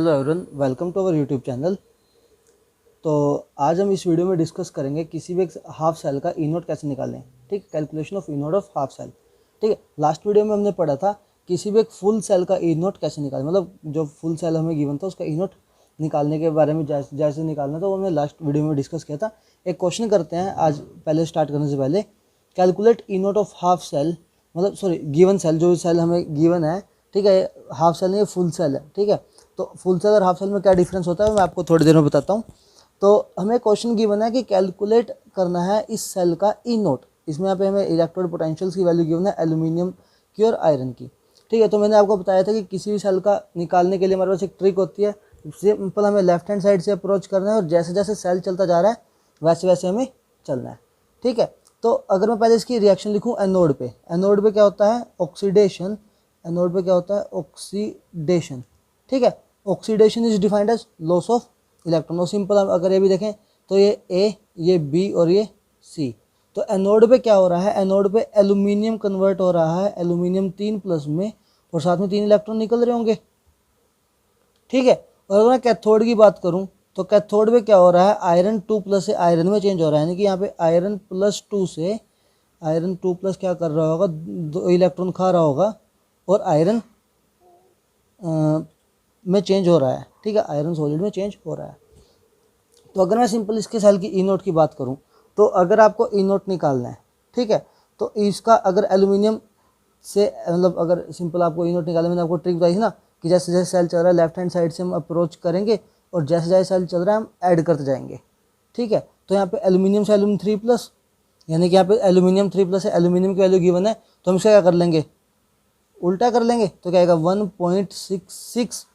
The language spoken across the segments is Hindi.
Hello everyone, welcome to our YouTube channel. तो आज हम इस वीडियो में डिस्कस करेंगे किसी भी एक हाफ सेल का ई नोट कैसे निकालें। ठीक, calculation of E naught of half cell. ठीक है, लास्ट वीडियो में हमने पढ़ा था किसी भी एक फुल सेल का ई नोट कैसे निकालें, मतलब जो फुल सेल हमें गिवन था उसका ई नोट निकालने के बारे में जैसे निकालना था वो हमने लास्ट वीडियो में डिस्कस किया था। एक क्वेश्चन करते हैं आज, पहले स्टार्ट करने से पहले। Calculate E naught of half cell, मतलब सॉरी गिवन सेल, जो सेल हमें गिवन है। ठीक है, हाफ सेल नहीं, फुल सेल है। ठीक है, तो फुल सेल और हाफ सेल में क्या डिफरेंस होता है मैं आपको थोड़ी देर में बताता हूँ। तो हमें क्वेश्चन गिवन है कि कैलकुलेट करना है इस सेल का ई नोट। इसमें यहाँ पे हमें इलेक्ट्रोड पोटेंशियल्स की वैल्यू गिवन है एल्यूमिनियम की और आयरन की। ठीक है, तो मैंने आपको बताया था कि किसी भी सेल का निकालने के लिए हमारे पास एक ट्रिक होती है। सिंपल हमें लेफ्ट हैंड साइड से अप्रोच करना है और जैसे जैसे सेल चलता जा रहा है वैसे वैसे हमें चलना है। ठीक है, तो अगर मैं पहले इसकी रिएक्शन लिखूँ एनोड पे, एनोड पे क्या होता है ऑक्सीडेशन, एनोड पे क्या होता है ऑक्सीडेशन। ठीक है, oxidation is defined as loss of electron. और सिंपल अगर ये भी देखें तो ये ए, ये बी और ये सी। तो एनोड पे क्या हो रहा है, एनोड पे एल्यूमिनियम कन्वर्ट हो रहा है एल्यूमिनियम 3+ में, और साथ में 3 इलेक्ट्रॉन निकल रहे होंगे। ठीक है, और अगर मैं कैथोड की बात करूं तो कैथोड में क्या हो रहा है, आयरन 2+ से आयरन में चेंज हो रहा है, यानी कि यहाँ पे आयरन +2 से आयरन 2+ क्या कर रहा होगा, 2 इलेक्ट्रॉन खा रहा होगा और आयरन में चेंज हो रहा है। ठीक है, आयरन सॉलिड में चेंज हो रहा है। तो अगर मैं सिंपल इसके सेल की ई नोट की बात करूं तो अगर आपको ई नोट निकालना है, ठीक है, तो इसका अगर एल्यूमिनियम से, मतलब अगर सिंपल आपको ई नोट निकालना, मैंने आपको ट्रिक बताई थी ना कि जैसे जैसे सेल चल रहा है लेफ्ट हैंड साइड से हम अप्रोच करेंगे और जैसे जैसे सेल चल रहा है हम ऐड करते जाएंगे। ठीक है, तो यहाँ पे एल्यूमिनियम से एल्यूमिनियम 3+, यानी कि यहाँ पे एल्यूमिनियम 3+ है, एल्यूमिनियम की वैल्यू गिवन है, तो हम इसका क्या कर लेंगे, उल्टा कर लेंगे। तो क्या आएगा 1.66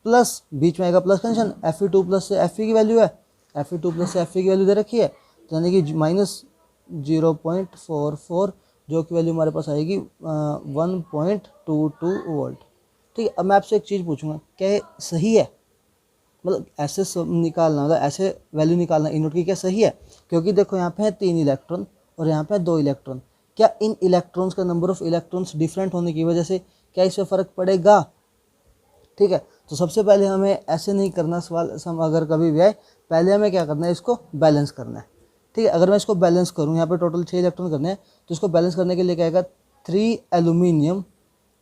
प्लस, बीच में आएगा प्लस का निशान, Fe2+ से Fe की वैल्यू है, Fe2+ से Fe की वैल्यू दे रखी है, तो यानी कि -0.44, जो कि वैल्यू हमारे पास आएगी 1.22 वोल्ट। ठीक है, अब मैं आपसे एक चीज़ पूछूंगा, क्या ये सही है, मतलब ऐसे निकालना, मतलब ऐसे वैल्यू निकालना ई नोट की, क्या सही है? क्योंकि देखो यहाँ पे है 3 इलेक्ट्रॉन और यहाँ पे है 2 इलेक्ट्रॉन। क्या इन इलेक्ट्रॉन्स का नंबर ऑफ इलेक्ट्रॉन्स डिफरेंट होने की वजह से क्या इससे फ़र्क पड़ेगा? ठीक है, तो सबसे पहले हमें ऐसे नहीं करना सवाल, अगर कभी भी आए पहले हमें क्या करना है, इसको बैलेंस करना है। ठीक है, अगर मैं इसको बैलेंस करूँ, यहाँ पे टोटल 6 इलेक्ट्रॉन करने हैं, तो इसको बैलेंस करने के लिए क्या आएगा, 3 aluminium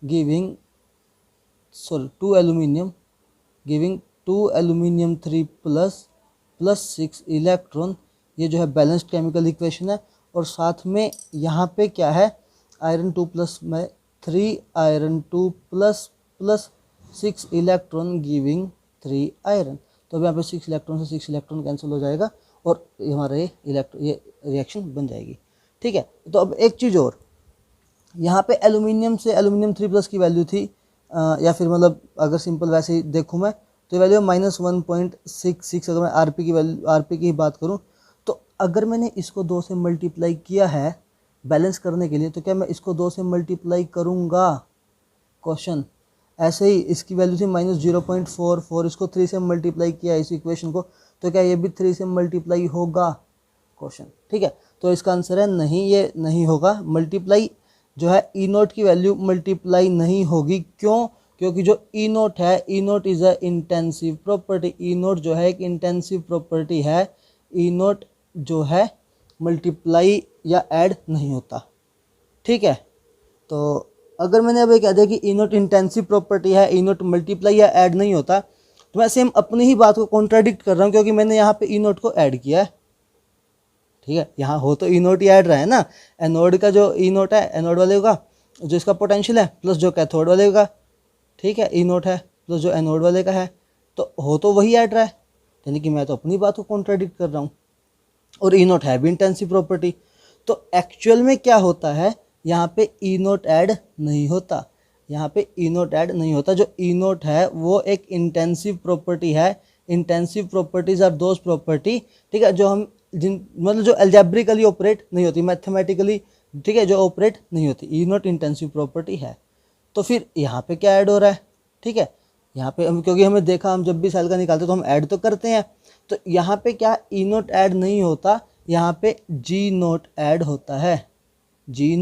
giving, sorry 2 aluminium giving 2 aluminium 3+ 6 electron. ये जो है बैलेंस्ड केमिकल इक्वेशन है। और साथ में यहाँ पे क्या है, आयरन 2+ में 3 आयरन 2+ 6 इलेक्ट्रॉन गिविंग 3 आयरन। तो अब यहाँ पे 6 इलेक्ट्रॉन से 6 इलेक्ट्रॉन कैंसिल हो जाएगा और हमारा ये रिएक्शन बन जाएगी। ठीक है, तो अब एक चीज़ और, यहाँ पे एल्यूमिनियम से एल्यूमिनियम 3+ की वैल्यू थी, या फिर मतलब अगर सिंपल वैसे ही देखूँ मैं तो वैल्यू है -1.66। अगर मैं आरपी की वैल्यू, आरपी की बात करूँ तो अगर मैंने इसको 2 से मल्टीप्लाई किया है बैलेंस करने के लिए, तो क्या मैं इसको 2 से मल्टीप्लाई करूँगा? क्वेश्चन ऐसे ही, इसकी वैल्यू थी -0.44, इसको 3 से मल्टीप्लाई किया इस इक्वेशन को, तो क्या ये भी 3 से मल्टीप्लाई होगा? क्वेश्चन। ठीक है, तो इसका आंसर है नहीं, ये नहीं होगा। मल्टीप्लाई जो है ई नोट की वैल्यू मल्टीप्लाई नहीं होगी। क्यों? क्योंकि जो ई नोट है, E naught is a intensive property. E naught जो है एक इंटेंसिव प्रॉपर्टी है। ई नोट जो है मल्टीप्लाई या ऐड नहीं होता। ठीक है, तो अगर मैंने अभी कह दिया कि ई नोट इंटेंसिव प्रॉपर्टी है, ई नोट मल्टीप्लाई या ऐड नहीं होता, तो मैं सेम अपनी ही बात को कॉन्ट्राडिक्ट कर रहा हूँ, क्योंकि मैंने यहाँ पे ई नोट को ऐड किया है। ठीक है, यहाँ हो तो ई नोट ही ऐड रहा है ना। एनोड का जो ई नोट है, एनोड वाले का जो इसका पोटेंशियल है, प्लस जो कैथोड वाले का, ठीक है, ई नोट है, प्लस जो एनोड वाले का है, तो हो तो वही ऐड रहा है, यानी कि मैं तो अपनी बात को कॉन्ट्राडिक्ट कर रहा हूँ। और ई नोट है भी इंटेंसिव प्रॉपर्टी, तो एक्चुअल में क्या होता है, यहाँ पे ई नोट ऐड नहीं होता, यहाँ पे ई नोट ऐड नहीं होता। जो ई नोट है वो एक इंटेंसिव प्रॉपर्टी है। Intensive properties are those property, ठीक है, जो हम मतलब जो एल्जेब्रिकली ऑपरेट नहीं होती, मैथमेटिकली, ठीक है, जो ऑपरेट नहीं होती। ई नोट इंटेंसिव प्रॉपर्टी है। तो फिर यहाँ पे क्या ऐड हो रहा है? ठीक है, यहाँ पे हम, क्योंकि हमें देखा, हम जब भी सेल का निकालते तो हम ऐड तो करते हैं, तो यहाँ पे क्या ई नोट ऐड नहीं होता, यहाँ पे जी नोट ऐड होता है। जी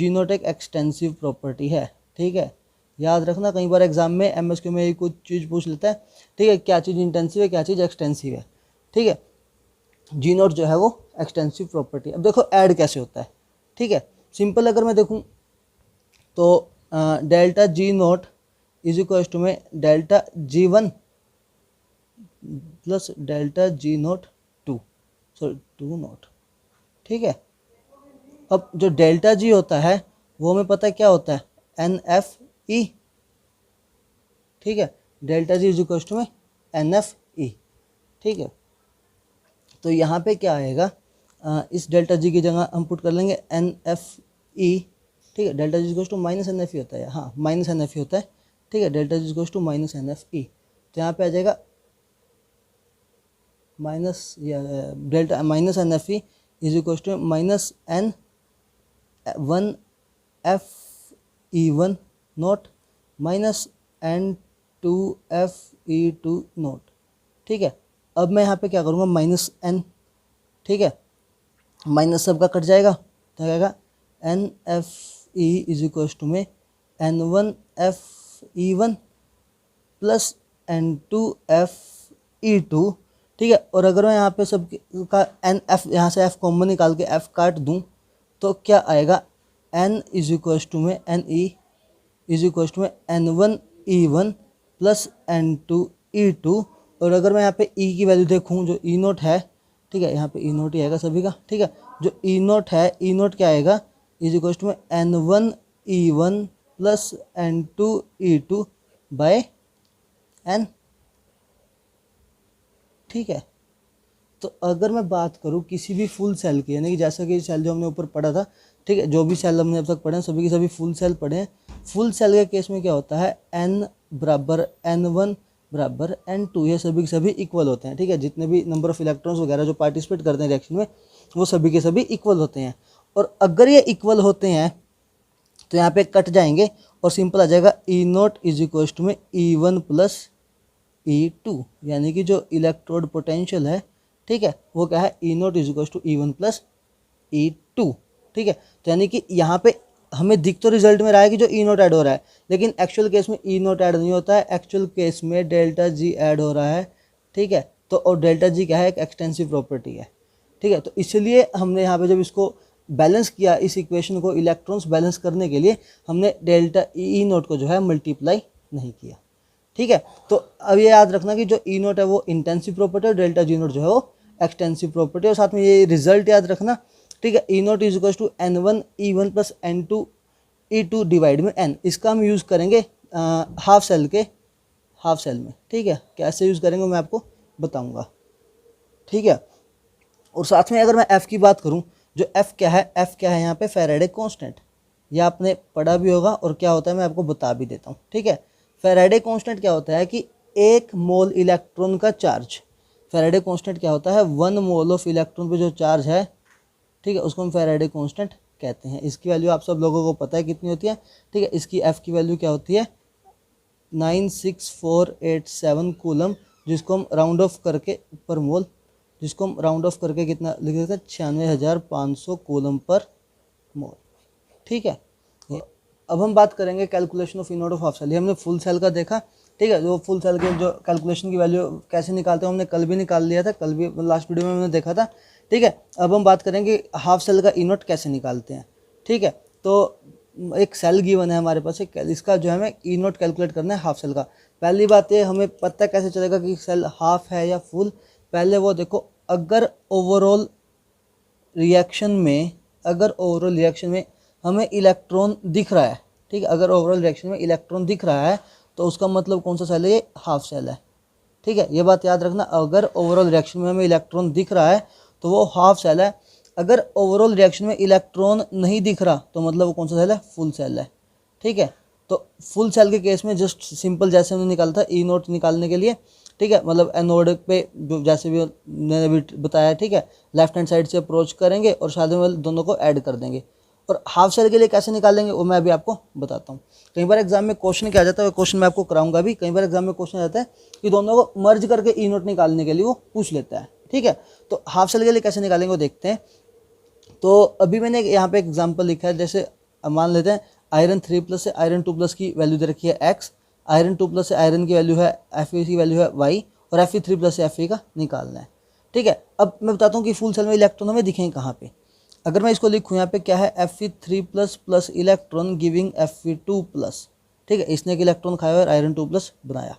नोट एक एक्सटेंसिव प्रॉपर्टी है। ठीक है, याद रखना, कई बार एग्जाम में एमएसक्यू में कुछ चीज़ पूछ लेता है, ठीक है, क्या चीज़ इंटेंसिव है, क्या चीज़ एक्सटेंसिव है, ठीक है। जी नोट जो है वो एक्सटेंसिव प्रॉपर्टी। अब देखो ऐड कैसे होता है, ठीक है। सिंपल अगर मैं देखूँ तो delta G naught is equal to में delta G one plus delta G naught two, sorry two naught, ठीक है। अब जो डेल्टा जी होता है वो हमें पता है क्या होता है, एन एफ ई, ठीक है। Delta G is equal to में एन एफ ई, ठीक है। तो यहाँ पे क्या आएगा, इस डेल्टा जी की जगह हम पुट कर लेंगे एन एफ ई, ठीक है। Delta G is equal to minus n F E होता है, हाँ माइनस एन एफ ई होता है, ठीक है। Delta G is equal to minus n F E, तो यहाँ पे आ जाएगा माइनस या delta minus n F E is equal to minus n one F E one naught minus n two F E two naught, ठीक है। अब मैं यहाँ पे क्या करूँगा, माइनस एन, ठीक है, माइनस सबका कट जाएगा तो क्या आएगा, N F E is equal to में N one F E one plus N two F E two, ठीक है। और अगर मैं यहाँ पे सब का एन एफ यहाँ से एफ कॉमन निकाल के एफ काट दूँ तो क्या आएगा, एन इज इक्वल टू में N E is equal to में N one E one plus N two E two. और अगर मैं यहाँ पे ई की वैल्यू देखूँ, जो ई नोट है, ठीक है, यहाँ पे ई नोट ही आएगा सभी का, ठीक है। जो ई नोट है, ई नोट क्या आएगा, इज इक्वल टू में N one E one plus N two E two by n, ठीक है। तो अगर मैं बात करूँ किसी भी फुल सेल की, यानी कि जैसा कि सेल जो हमने ऊपर पढ़ा था, ठीक है, जो भी सेल हमने अब तक पढ़े हैं सभी के सभी फुल सेल पढ़े हैं। फुल सेल के केस में क्या होता है, एन बराबर एन वन बराबर एन टू, ये सभी के सभी इक्वल होते हैं, ठीक है। जितने भी नंबर ऑफ इलेक्ट्रॉन्स वगैरह जो पार्टिसिपेट करते हैं रिएक्शन में वो सभी के सभी इक्वल होते हैं। और अगर ये इक्वल होते हैं तो यहाँ पे कट जाएंगे और सिंपल आ जाएगा E naught is equal to में E one plus E two, यानी कि जो इलेक्ट्रोड पोटेंशियल है, ठीक है, वो क्या है, E naught is equal to E one plus E two, ठीक है। तो यानी कि यहाँ पे हमें दिख तो रिजल्ट में रहा है कि जो ई नोट ऐड हो रहा है, लेकिन एक्चुअल केस में ई नोट ऐड नहीं होता है, एक्चुअल केस में डेल्टा जी ऐड हो रहा है, ठीक है। तो और डेल्टा जी क्या है, एक एक्सटेंसिव प्रॉपर्टी है, ठीक है। तो इसलिए हमने यहाँ पे जब इसको बैलेंस किया, इस इक्वेशन को इलेक्ट्रॉन्स बैलेंस करने के लिए हमने डेल्टा ई नोट को जो है मल्टीप्लाई नहीं किया, ठीक है। तो अब ये याद रखना कि जो ई नोट है वो इंटेंसिव प्रॉपर्टी है और डेल्टा जी नोट जो है वो एक्सटेंसिव प्रॉपर्टी है। और साथ में ये रिजल्ट याद रखना, ठीक है, E naught is equal to N one E one plus N two E two divide में एन। इसका हम यूज़ करेंगे हाफ सेल में, ठीक है। कैसे यूज़ करेंगे मैं आपको बताऊंगा, ठीक है। और साथ में अगर मैं एफ़ की बात करूं, जो एफ़ क्या है यहाँ पे फैराडे कांस्टेंट, यह आपने पढ़ा भी होगा और क्या होता है मैं आपको बता भी देता हूँ, ठीक है। फैराडे कांस्टेंट क्या होता है कि एक मोल इलेक्ट्रॉन का चार्ज, फैराडे कांस्टेंट क्या होता है, वन मोल ऑफ इलेक्ट्रॉन पे जो चार्ज है, ठीक है, उसको हम फैराडे कांस्टेंट कहते हैं। इसकी वैल्यू आप सब लोगों को पता है कितनी होती है, ठीक है। इसकी एफ़ की वैल्यू क्या होती है, 96487 कूलम, जिसको हम राउंड ऑफ करके पर मोल, जिसको हम राउंड ऑफ करके कितना लिख देते हैं, 96,500 कूलम पर मोल, ठीक है। अब हम बात करेंगे calculation of E naught of half cell. हमने फुल सेल का देखा, ठीक है, जो फुल सेल के जो कैलकुलेशन की वैल्यू कैसे निकालते हैं हमने कल भी निकाल लिया था, कल भी लास्ट वीडियो में हमने देखा था, ठीक है। अब हम बात करेंगे हाफ सेल का ई नोट कैसे निकालते हैं, ठीक है। तो एक सेल गिवन है हमारे पास, एक इसका जो है हमें ई नोट कैलकुलेट करना है हाफ सेल का। पहली बात ये, हमें पता कैसे चलेगा कि सेल हाफ है या फुल, पहले वो देखो, अगर ओवरऑल रिएक्शन में हमें इलेक्ट्रॉन दिख रहा है, ठीक है, अगर ओवरऑल रिएक्शन में इलेक्ट्रॉन दिख रहा है तो उसका मतलब कौन सा सेल है, ये हाफ सेल है, ठीक है। ये बात याद रखना, अगर ओवरऑल रिएक्शन में हमें इलेक्ट्रॉन दिख रहा है तो वो हाफ सेल है। अगर ओवरऑल रिएक्शन में इलेक्ट्रॉन नहीं दिख रहा तो मतलब वो कौन सा सेल है, फुल सेल है, ठीक है। तो फुल सेल के केस में जस्ट सिंपल जैसे हमने निकाला था ई नोट निकालने के लिए, ठीक है, मतलब एनोड पे जो जैसे भी मैंने भी बताया, ठीक है, लेफ्ट हैंड साइड से अप्रोच करेंगे और साथ में दोनों को ऐड कर देंगे। और हाफ सेल के लिए कैसे निकालेंगे वो मैं अभी आपको बताता हूँ। कई बार एग्जाम में क्वेश्चन क्या आ जाता है, वो क्वेश्चन मैं आपको कराऊंगा भी। कई बार एग्जाम में क्वेश्चन आ जाता है कि दोनों को मर्ज करके ई नोट निकालने के लिए वो पूछ लेता है, ठीक है। तो हाफ सेल के लिए कैसे निकालेंगे वो देखते हैं। तो अभी मैंने यहाँ पे एग्जाम्पल लिखा है, जैसे मान लेते हैं आयरन 3 प्लस से आयरन 2 प्लस की वैल्यू दे रखी है x, आयरन 2 प्लस से आयरन की वैल्यू है Fe की वैल्यू है y, और Fe3 प्लस से Fe का निकालना है। ठीक है, अब मैं बताता हूँ कि फुल सेल में इलेक्ट्रॉन हमें दिखेंगे कहाँ पे। अगर मैं इसको लिखूँ यहाँ पे क्या है, Fe3 plus plus electron giving Fe2 plus. ठीक है, इसने एक इलेक्ट्रॉन खाया और आयरन 2 प्लस बनाया।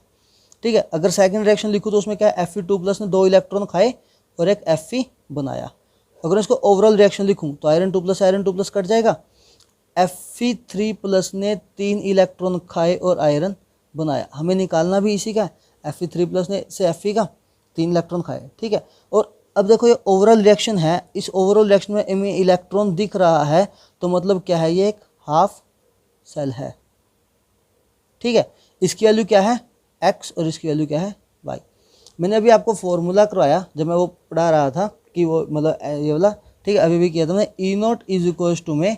ठीक है, अगर सेकंड रिएक्शन लिखूँ तो उसमें क्या है, Fe2 प्लस ने 2 इलेक्ट्रॉन खाए और एक Fe बनाया। अगर इसको ओवरऑल रिएक्शन लिखूँ तो आयरन 2 प्लस कट जाएगा। Fe3 प्लस ने 3 इलेक्ट्रॉन खाए और आयरन बनाया। हमें निकालना भी इसी का है, Fe3 प्लस ने से Fe का 3 इलेक्ट्रॉन खाए। ठीक है, और अब देखो ये ओवरऑल रिएक्शन है, इस ओवरऑल रिएक्शन में इनमें इलेक्ट्रॉन दिख रहा है, तो मतलब क्या है, ये एक हाफ सेल है। ठीक है, इसकी वैल्यू क्या है x और इसकी वैल्यू क्या है y। मैंने अभी आपको फॉर्मूला करवाया जब मैं वो पढ़ा रहा था कि वो मतलब ये वाला। ठीक है, अभी भी किया था मैंने, ई नॉट इज इक्वल्स टू में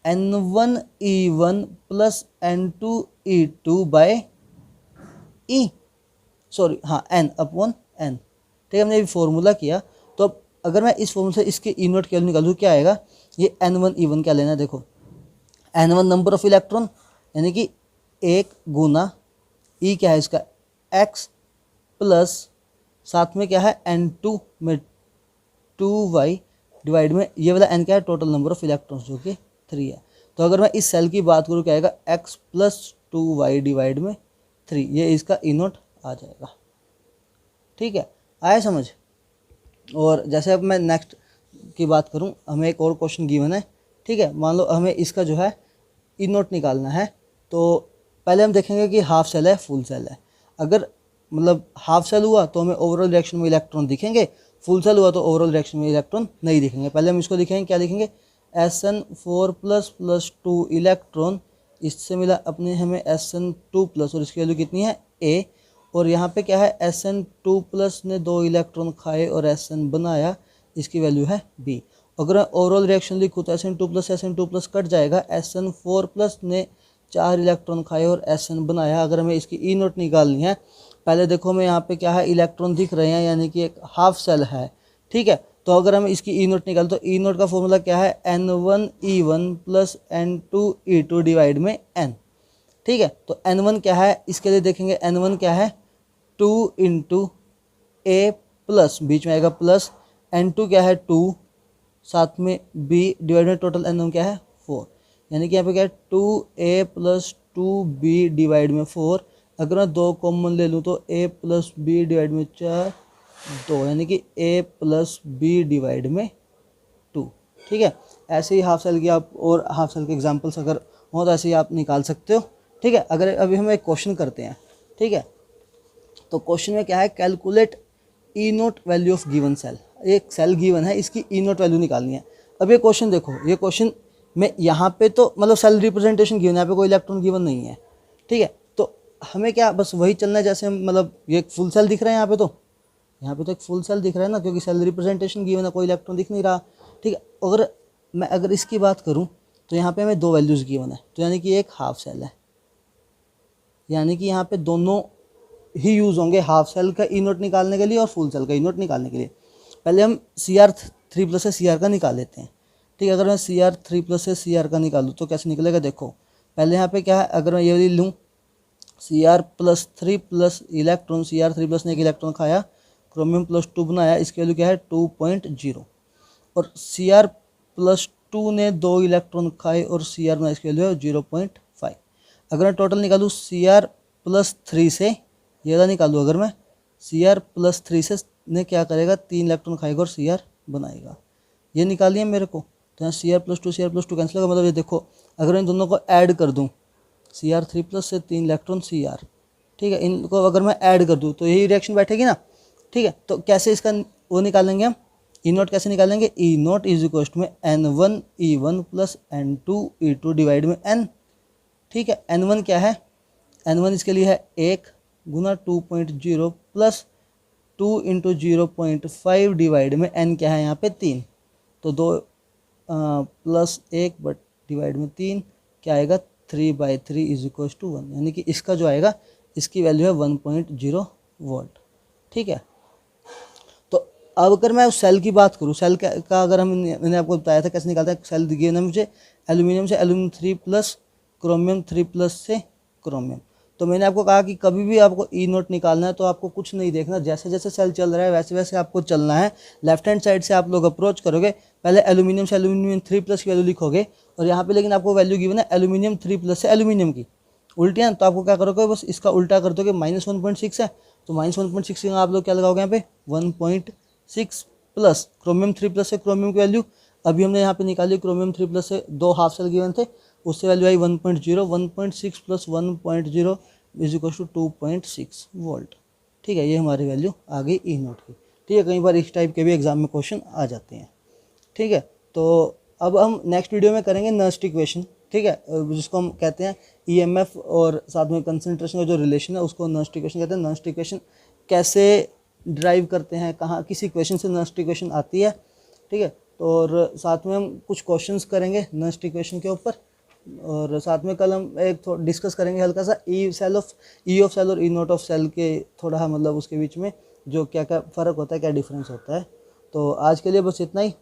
N1E1 प्लस N2E2 बाय ई, सॉरी हाँ n अपॉन n। ठीक है, हमने अभी फॉर्मूला किया। तो अब अगर मैं इस फॉर्मूला से इसके ई नॉट की वैल्यू निकालूँ, क्या आएगा, ये N1E1 क्या लेना है, देखो N1 नंबर ऑफ इलेक्ट्रॉन यानी कि 1 गुना ई क्या है इसका x, प्लस साथ में क्या है N2 में 2y डिवाइड में ये वाला n क्या है, टोटल नंबर ऑफ इलेक्ट्रॉन्स जो कि 3 है। तो अगर मैं इस सेल की बात करूँ क्या आएगा, x प्लस 2y डिवाइड में 3, ये इसका ई नोट आ जाएगा। ठीक है, आया समझ। और जैसे अब मैं नेक्स्ट की बात करूँ, हमें एक और क्वेश्चन गिवन है। ठीक है, मान लो हमें इसका जो है ई नोट निकालना है। तो पहले हम देखेंगे कि हाफ सेल है फुल सेल है। अगर मतलब हाफ सेल हुआ तो हमें ओवरऑल रिएक्शन में इलेक्ट्रॉन दिखेंगे, फुल सेल हुआ तो ओवरऑल रिएक्शन में इलेक्ट्रॉन नहीं दिखेंगे। पहले हम इसको लिखेंगे, क्या लिखेंगे, SN4 प्लस प्लस 2 इलेक्ट्रॉन, इससे मिला अपने हमें SN2 प्लस और इसकी वैल्यू कितनी है A, और यहाँ पे क्या है SN2 प्लस ने 2 इलेक्ट्रॉन खाए और SN बनाया, इसकी वैल्यू है B। अगर मैं ओवरऑल रिएक्शन लिखूँ तो SN2 प्लस कट जाएगा, SN4 प्लस ने 4 इलेक्ट्रॉन खाए और SN बनाया। अगर हमें इसकी ई नोट निकालनी है, पहले देखो हमें यहाँ पे क्या है, इलेक्ट्रॉन दिख रहे हैं यानी कि एक हाफ सेल है। ठीक है, तो अगर हम इसकी ई नोट निकालें तो ई नोट का फॉर्मूला क्या है, N1E1 प्लस N2E2 डिवाइड में n। ठीक है, तो N1 क्या है, इसके लिए देखेंगे N1 क्या है 2 इंटू A प्लस, बीच में आएगा प्लस, N2 क्या है 2, साथ में B डिवाइड में टोटल N1 क्या है 4, यानी कि यहाँ पे क्या है 2A प्लस 2B डिवाइड में 4। अगर मैं 2 कॉमन ले लूँ तो A प्लस B डिवाइड में 4 2, यानी कि A प्लस B डिवाइड में 2। ठीक है, ऐसे ही हाफ सेल की आप और हाफ सेल के एग्जांपल्स अगर हो तो ऐसे ही आप निकाल सकते हो। ठीक है, अगर अभी हम एक क्वेश्चन करते हैं। ठीक है, तो क्वेश्चन में क्या है, calculate E naught value of given cell. एक सेल गिवन है, इसकी ई नोट वैल्यू निकालनी है। अब ये क्वेश्चन देखो, ये क्वेश्चन में यहाँ पे तो मतलब सेल रिप्रेजेंटेशन गिवन है, यहाँ पे कोई इलेक्ट्रॉन गिवन नहीं है। ठीक है, तो हमें क्या बस वही चलना है जैसे हम मतलब ये फुल सेल दिख रहा है यहाँ पे तो एक फुल सेल दिख रहा है ना, क्योंकि सेल रिप्रेजेंटेशन गिवन है, कोई इलेक्ट्रॉन दिख नहीं रहा। ठीक है, अगर इसकी बात करूँ तो यहाँ पे हमें 2 वैल्यूज़ गिवन है, तो यानी कि एक हाफ सेल है, यानी कि यहाँ पे दोनों ही यूज़ होंगे, हाफ सेल का ई नोट निकालने के लिए और फुल सेल का ई नोट निकालने के लिए। पहले हम CR3 प्लस से CR का निकाल लेते हैं। ठीक है, अगर मैं CR3 प्लस से CR का निकालूँ तो कैसे निकलेगा, देखो पहले यहाँ पे क्या है, अगर मैं ये वाली लूँ CR+3 plus electron, CR3 plus ने एक इलेक्ट्रॉन खाया, क्रोमियम +2 बनाया, इसकी वैल्यू क्या है 2.0, और CR+2 ने 2 इलेक्ट्रॉन खाए और CR बनाया, इसकी वैल्यू है 0.5। अगर मैं टोटल निकालूँ CR+3 से, ये वाला निकालूँ अगर मैं CR+3 से ने क्या करेगा, 3 इलेक्ट्रॉन खाएगा और CR बनाएगा, ये निकालिए मेरे को। तो यहाँ CR+2 कैंसिल होगा, मतलब ये देखो अगर इन दोनों को ऐड कर दूँ, CR3 प्लस से 3 इलेक्ट्रॉन CR, ठीक है, इनको अगर मैं ऐड कर दूँ तो यही रिएक्शन बैठेगी ना। ठीक है, तो कैसे इसका वो निकालेंगे हम, ई नोट कैसे निकालेंगे, ई नोट इज इक्वल टू में N1E1 प्लस N2E2 डिवाइड में n। ठीक है, N1 क्या है, N1 इसके लिए है 1 गुना 2.0 प्लस 2 इंटू 0.5 डिवाइड में n क्या है यहाँ पे 3, तो 2 प्लस 1 बट डिवाइड में 3 क्या आएगा 3/3 इज इक्वल टू 1, यानी कि इसका जो आएगा इसकी वैल्यू है 1.0 वोल्ट। ठीक है, तो अब अगर मैं उस सेल की बात करूँ, सेल का अगर मैंने आपको बताया था कैसे निकालते हैं सेल, दिए ना मुझे एल्यूमिनियम से एल्यूमिनियम 3 प्लस क्रोमियम 3+ से क्रोमियम। तो मैंने आपको कहा कि कभी भी आपको ई नोट निकालना है तो आपको कुछ नहीं देखना, जैसे जैसे सेल चल रहा है वैसे वैसे आपको चलना है। लेफ्ट हैंड साइड से आप लोग अप्रोच करोगे, पहले एल्यूमिनियम से एल्यूमिनियम 3+ की वैल्यू लिखोगे, और यहाँ पे लेकिन आपको वैल्यू गिवन है एल्यूमिनियम 3+ से एल्यूमिनियम की, उल्टी है। तो आपको क्या करोगे, बस इसका उल्टा कर दोगे, -1.6 है तो -1.6 आप लोग क्या लगाओगे यहाँ पे 1.6 प्लस क्रोमियम 3+ से क्रोमियम की वैल्यू अभी हमने यहाँ पे निकाली, क्रोमियम 3+ से 2 हाफ सेल गिवन थे, उससे वैल्यू आई 1.0, 1.6 plus 1.0 is equal to 2.6 volt. ठीक है, ये हमारी वैल्यू आ गई ई नोट की। ठीक है, कई बार इस टाइप के भी एग्जाम में क्वेश्चन आ जाते हैं। ठीक है, तो अब हम नेक्स्ट वीडियो में करेंगे नर्स्ट इक्वेशन। ठीक है, जिसको हम कहते हैं ईएमएफ और साथ में कंसंट्रेशन का जो रिलेशन है उसको नर्स्ट इक्वेशन कहते हैं। नर्स्ट इक्वेशन कैसे ड्राइव करते हैं, कहाँ किस इक्वेशन से नर्स्ट इक्वेशन आती है। ठीक है, तो और साथ में हम कुछ क्वेश्चंस करेंगे नर्स्ट इक्वेशन के ऊपर, और साथ में कल हम एक डिस्कस करेंगे हल्का सा ई ऑफ सेल और ई नोट ऑफ सेल के थोड़ा मतलब उसके बीच में जो क्या क्या फ़र्क होता है, क्या डिफरेंस होता है। तो आज के लिए बस इतना ही।